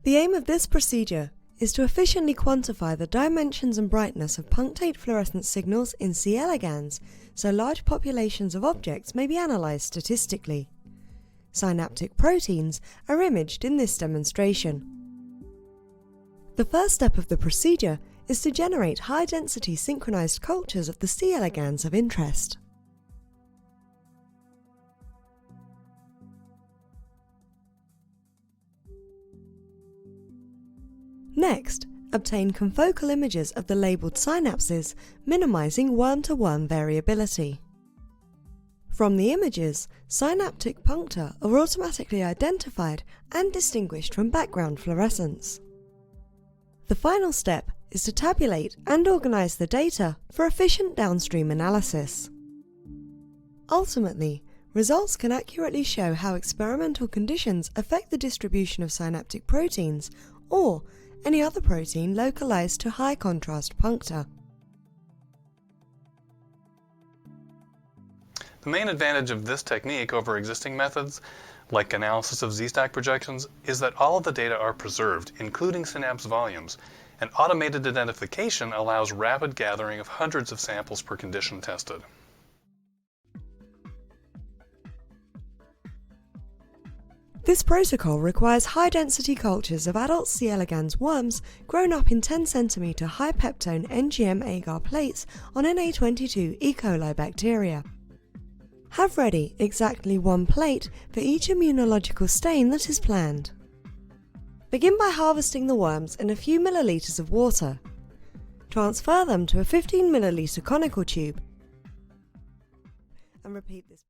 The aim of this procedure is to efficiently quantify the dimensions and brightness of punctate fluorescence signals in C. elegans, so large populations of objects may be analysed statistically. Synaptic proteins are imaged in this demonstration. The first step of the procedure is to generate high-density synchronized cultures of the C. elegans of interest. Next, obtain confocal images of the labelled synapses, minimizing worm-to-worm variability. From the images, synaptic puncta are automatically identified and distinguished from background fluorescence. The final step is to tabulate and organize the data for efficient downstream analysis. Ultimately, results can accurately show how experimental conditions affect the distribution of synaptic proteins or any other protein localized to high contrast puncta. The main advantage of this technique over existing methods, like analysis of z-stack projections, is that all of the data are preserved, including synapse volumes, and automated identification allows rapid gathering of hundreds of samples per condition tested. This protocol requires high-density cultures of adult C. elegans worms grown up in 10 cm high-peptone NGM agar plates on Na22 E. coli bacteria. Have ready exactly one plate for each immunological stain that is planned. Begin by harvesting the worms in a few milliliters of water. Transfer them to a 15 milliliter conical tube and repeat this.